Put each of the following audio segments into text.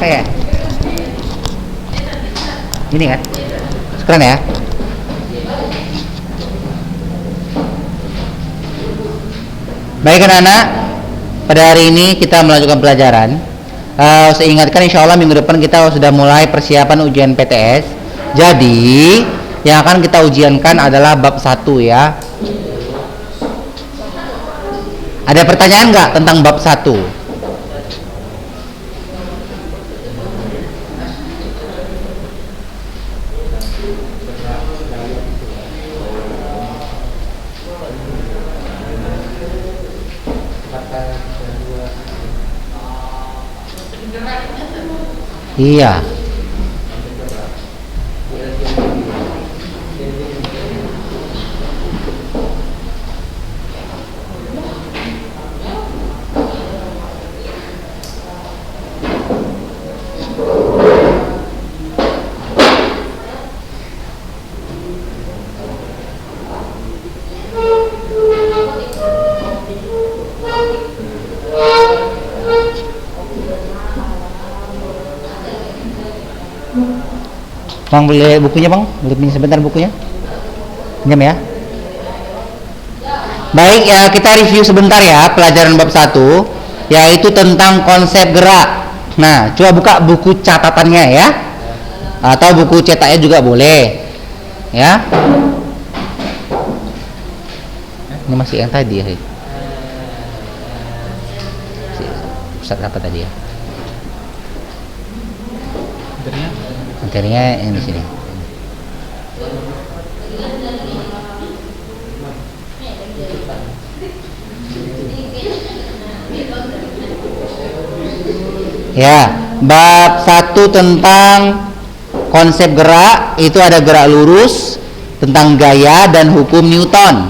saya. Ini kan? Keren ya? Baik anak-anak, pada hari ini kita melanjutkan pelajaran. Saya ingatkan insya Allah minggu depan kita sudah mulai persiapan ujian PTS. Jadi yang akan kita ujiankan adalah bab 1 ya. Ada pertanyaan nggak tentang bab 1? Iya. Bang, boleh bukunya bang? Boleh pinjam sebentar bukunya? Pinjam ya. Baik ya, kita review sebentar ya pelajaran bab 1, yaitu tentang konsep gerak. Nah, coba buka buku catatannya ya, atau buku cetaknya juga boleh ya. Ini masih yang tadi ya. Ustaz apa tadi ya? Materinya yang di sini. Ya, bab 1 tentang konsep gerak itu ada gerak lurus, tentang gaya dan hukum Newton.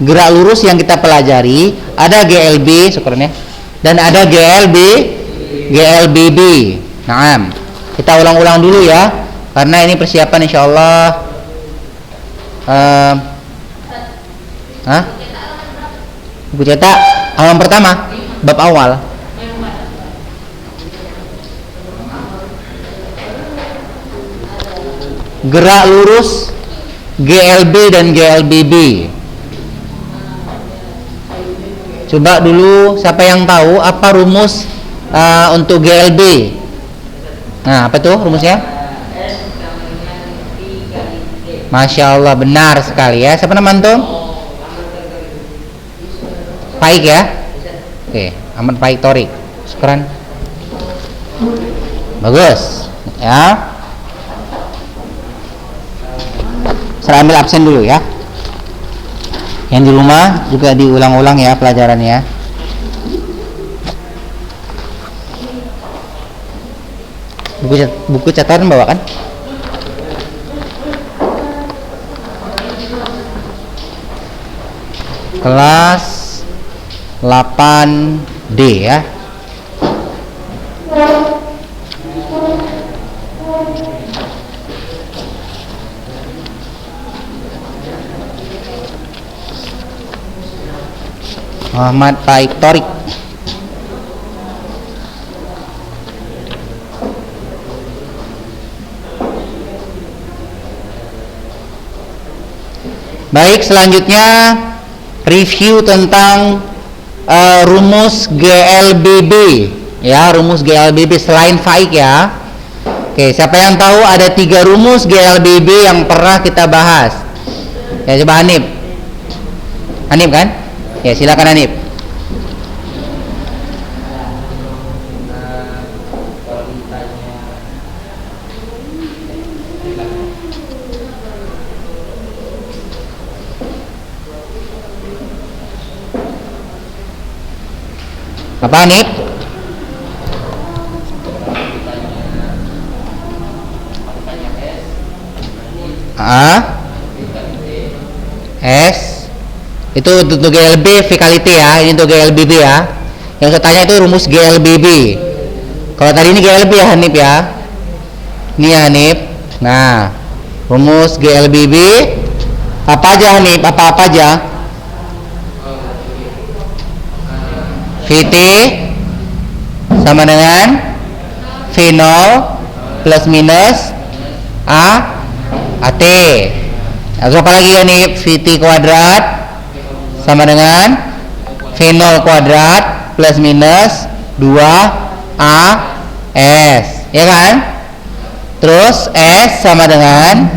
Gerak lurus yang kita pelajari ada GLB, syukurnya, dan ada GLBB. Naam. Kita ulang-ulang dulu ya, karena ini persiapan insya Allah. Buku cetak halaman pertama, bab awal. Gerak lurus, GLB dan GLBB. Coba dulu siapa yang tahu apa rumus untuk GLB? Nah, apa tuh rumusnya? Masya Allah, benar sekali ya. Siapa nama antum? Paik ya? Oke, Ahmad Paik Torik. Syukran. Bagus ya. Saya ambil absen dulu ya. Yang di rumah juga diulang-ulang ya pelajarannya. Buku catatan bawa kan? Kelas 8D ya. Muhammad Paik Torik. Baik, selanjutnya review tentang rumus GLBB ya, rumus GLBB selain Faik ya. Oke, siapa yang tahu ada 3 rumus GLBB yang pernah kita bahas? Ya, coba Hanif. Hanif kan? Ya, silakan Hanif. Apa nih? S itu untuk GLB Vicality ya, ini untuk GLBB ya. Yang saya tanya itu rumus GLBB. Kalau tadi ini GLB ya Hanif ya. Ini ya Hanif. Nah, rumus GLBB apa aja Hanif? Apa aja? VT sama dengan V0 plus minus AT. Atau apa lagi ya nih? VT kuadrat sama dengan V0 kuadrat plus minus 2AS, ya kan? Terus S sama dengan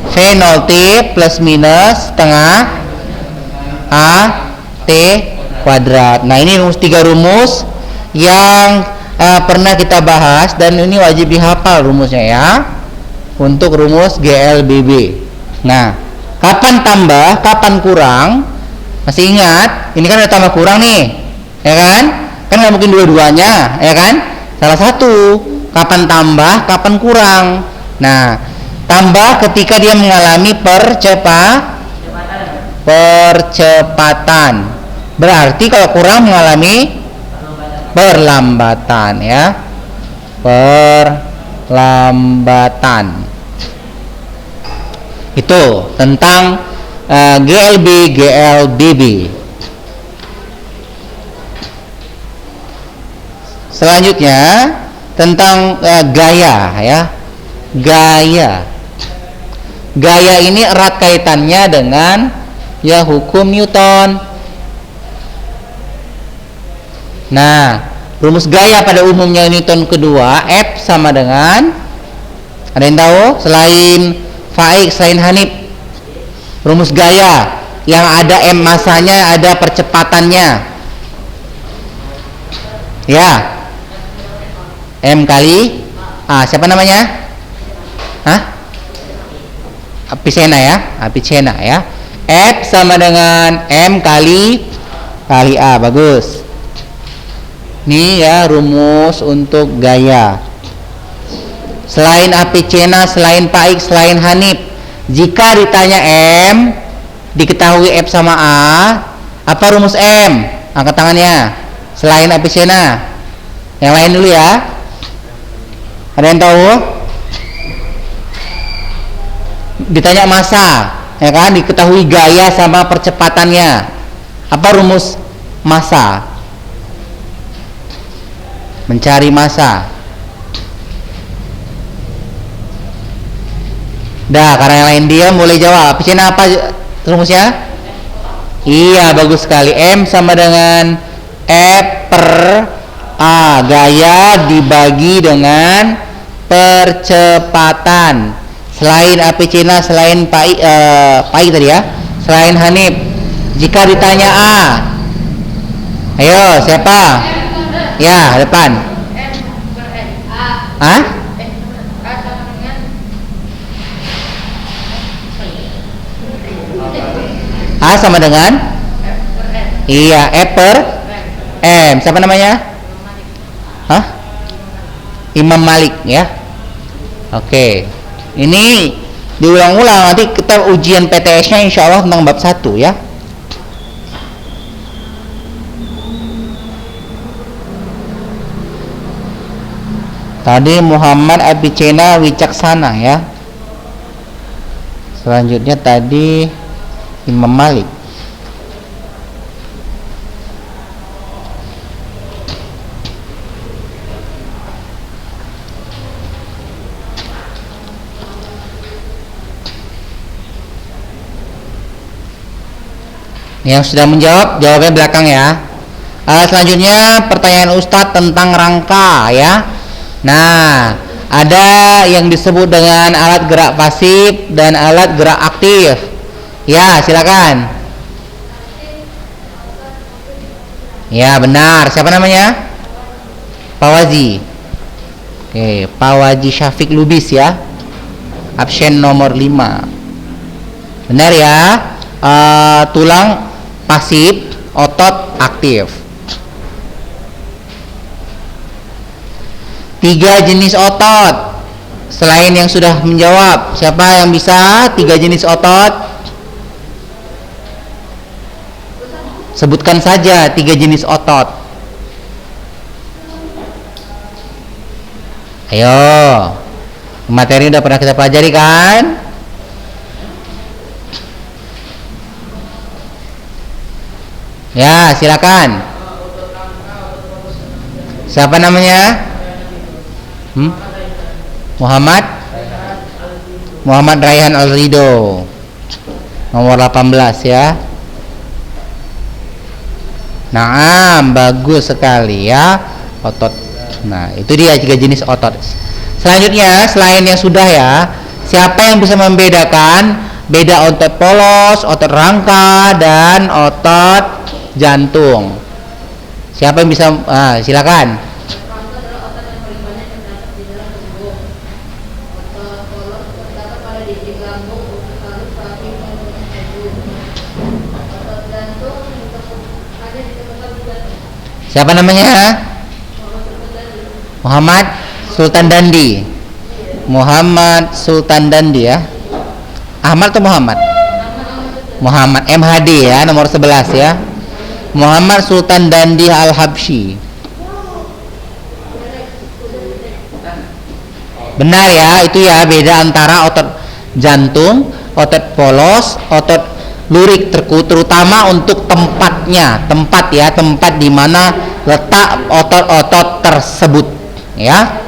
V0T plus minus setengah AT kuadrat. Nah, ini tiga rumus yang pernah kita bahas dan ini wajib dihafal rumusnya ya, untuk rumus GLBB. Nah, kapan tambah, kapan kurang? Masih ingat? Ini kan ada tambah kurang nih, ya kan? Kan nggak mungkin dua-duanya, ya kan? Salah satu. Kapan tambah, kapan kurang? Nah, tambah ketika dia mengalami percepatan. Berarti kalau kurang mengalami perlambatan, ya. Perlambatan. Itu tentang GLB, GLBB. Selanjutnya tentang gaya, ya. Gaya ini erat kaitannya dengan ya hukum Newton. Nah, rumus gaya pada umumnya Newton kedua, F sama dengan, ada yang tahu selain Faik, selain Hanif? Rumus gaya yang ada M masanya, ada percepatannya, ya. M kali siapa namanya? Avicenna ya. F sama dengan M kali A. Bagus. Ini ya rumus untuk gaya. Selain Avicenna, selain Paik, selain Hanif, jika ditanya M, diketahui F sama A, apa rumus M? Angkat tangannya. Selain Avicenna. Yang lain dulu ya. Ada yang tahu? Ditanya massa, ya kan? Diketahui gaya sama percepatannya. Apa rumus massa? Mencari massa. Dah, karena yang lain dia mulai jawab. Avicenna apa rumusnya? Iya, bagus sekali. M sama dengan F per A. Gaya dibagi dengan percepatan. Selain Avicenna, selain Paik tadi ya, selain Hanif, jika ditanya A, ayo siapa? Ya, depan. A sama dengan iya, F per M. Siapa namanya? Imam Malik ya. Oke. Ini diulang-ulang, nanti kita ujian PTS-nya insya Allah tentang bab 1 ya. Tadi Muhammad Avicenna Wicaksana ya. Selanjutnya tadi Imam Malik. Yang sudah menjawab, jawabnya belakang ya. Selanjutnya pertanyaan Ustadz tentang rangka ya. Nah, ada yang disebut dengan alat gerak pasif dan alat gerak aktif. Ya, silakan. Ya, benar. Siapa namanya? Pawazi. Oke, Pawazi Syafiq Lubis ya. Absen nomor 5. Benar ya. Tulang pasif, otot aktif. 3 jenis otot. Selain yang sudah menjawab, siapa yang bisa 3 jenis otot? Sebutkan saja 3 jenis otot. Ayo. Materi udah pernah kita pelajari kan? Ya, silakan. Siapa namanya? Hmm? Muhammad Muhammad Raihan Al-Rido, nomor 18 ya. Naam, bagus sekali ya. Otot. Nah, itu dia 3 jenis otot. Selanjutnya, selain yang sudah ya, siapa yang bisa membedakan beda otot polos, otot rangka, dan otot jantung? Siapa yang bisa? Silakan. Siapa namanya? Muhammad Sultan Dandi. Muhammad Sultan Dandi ya. Ahmad atau Muhammad? Muhammad MHD ya, nomor 11 ya. Muhammad Sultan Dandi Al-Habsyi. Benar ya, itu ya, beda antara otot jantung, otot polos, otot lurik, terutama untuk tempatnya, tempat di mana letak otot-otot tersebut ya.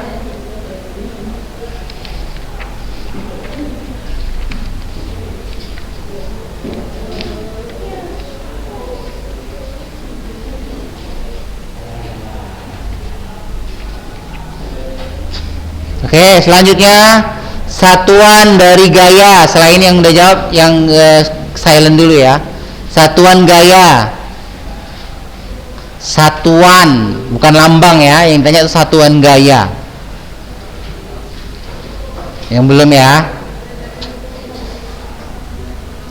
Oke, selanjutnya satuan dari gaya. Selain yang udah jawab, yang silent dulu ya. Satuan gaya. Satuan, bukan lambang ya. Yang ditanya itu satuan gaya. Yang belum ya.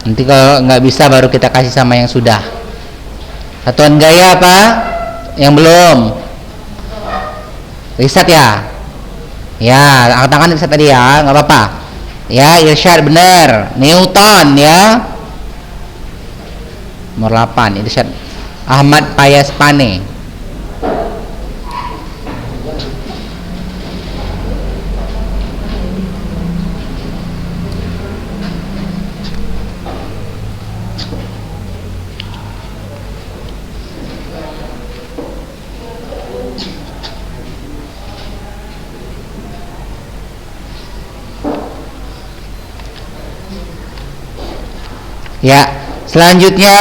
Nanti kalau nggak bisa baru kita kasih sama yang sudah. Satuan gaya apa? Yang belum. Riset ya. Ya, angkat tangan riset tadi ya, nggak apa-apa. Ya, irsyad benar. Newton ya. Nomor 8, irsyad Ahmad Payas Pane. Ya, selanjutnya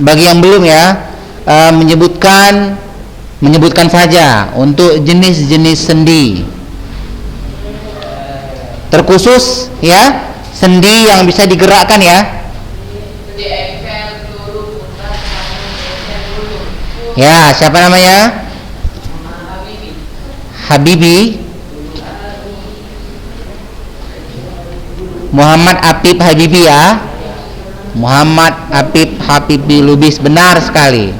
bagi yang belum ya, menyebutkan saja untuk jenis-jenis sendi. Terkhusus ya, sendi yang bisa digerakkan ya. Ya, siapa namanya? Habibi. Muhammad Apip Habibi ya. Muhammad Apip Habibi Lubis, benar sekali.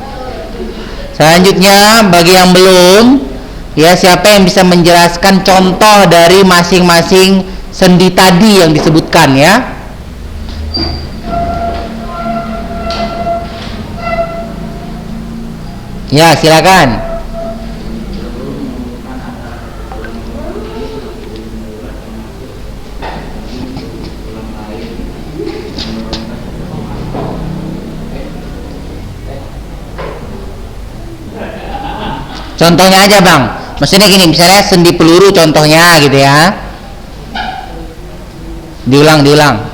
Selanjutnya bagi yang belum ya, siapa yang bisa menjelaskan contoh dari masing-masing sendi tadi yang disebutkan ya? Ya, silakan. Contohnya aja bang, maksudnya gini, misalnya sendi peluru contohnya gitu ya. Diulang.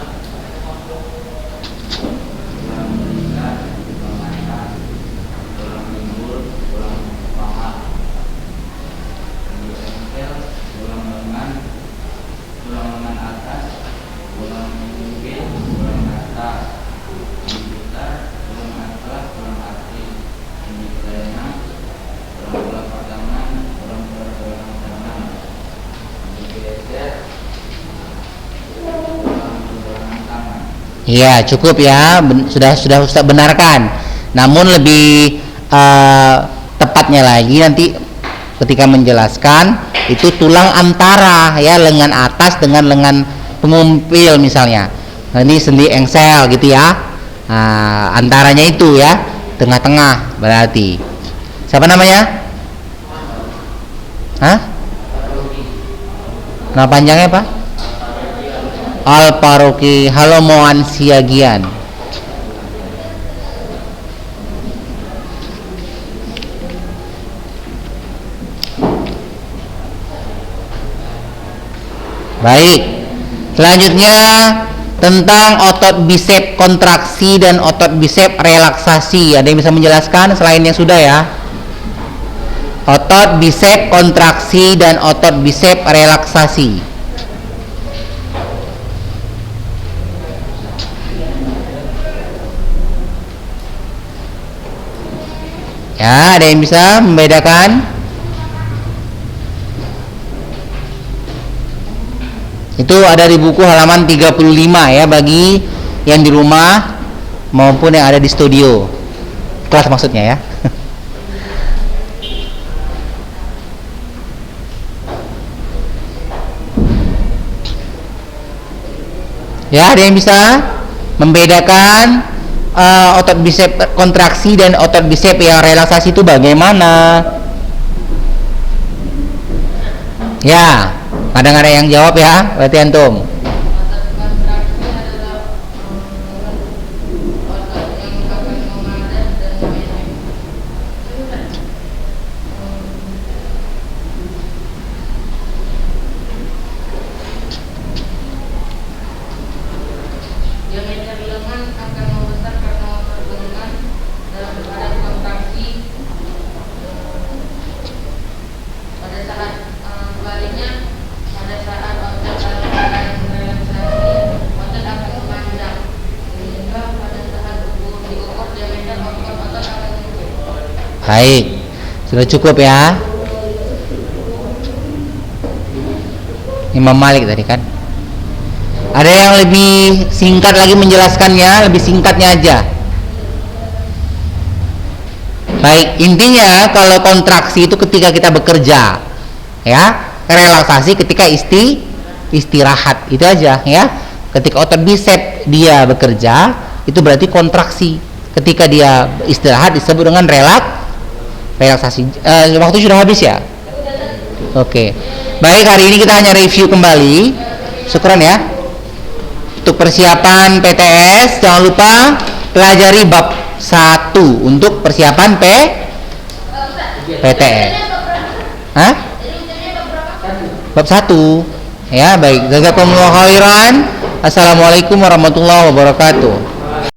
Iya, cukup ya, sudah Ustaz benarkan. Namun lebih tepatnya lagi nanti ketika menjelaskan itu tulang antara ya, lengan atas dengan lengan pengumpil misalnya. Nah, ini sendi engsel gitu ya. Antaranya itu ya, tengah-tengah berarti. Siapa namanya? Hah? Nama panjangnya Pak? Al-Faruqi. Halo Moan Siagian. Baik. Selanjutnya tentang otot bisep kontraksi dan otot bisep relaksasi. Ada yang bisa menjelaskan selain yang sudah ya? Otot bisep kontraksi dan otot bisep relaksasi. Ya, ada yang bisa membedakan? Itu ada di buku halaman 35 ya, bagi yang di rumah maupun yang ada di studio kelas maksudnya ya. Ya, ada yang bisa membedakan otot bisep kontraksi dan otot bisep yang relaksasi itu bagaimana? Ya, kadang ada yang jawab ya, berarti antum. Baik, sudah cukup ya. Imam Malik tadi kan. Ada yang lebih singkat lagi menjelaskannya, lebih singkatnya aja. Baik, intinya kalau kontraksi itu ketika kita bekerja, ya. Relaksasi ketika istirahat, itu aja ya. Ketika otot bisep dia bekerja, itu berarti kontraksi. Ketika dia istirahat disebut dengan relaksasi. Waktu sudah habis ya? Oke. Baik, hari ini kita hanya review kembali. Syukran ya. Untuk persiapan PTS jangan lupa pelajari bab 1 untuk persiapan PTS. Hah? Bab 1. Ya, baik. Jazakumullahu khairan. Assalamualaikum warahmatullahi wabarakatuh.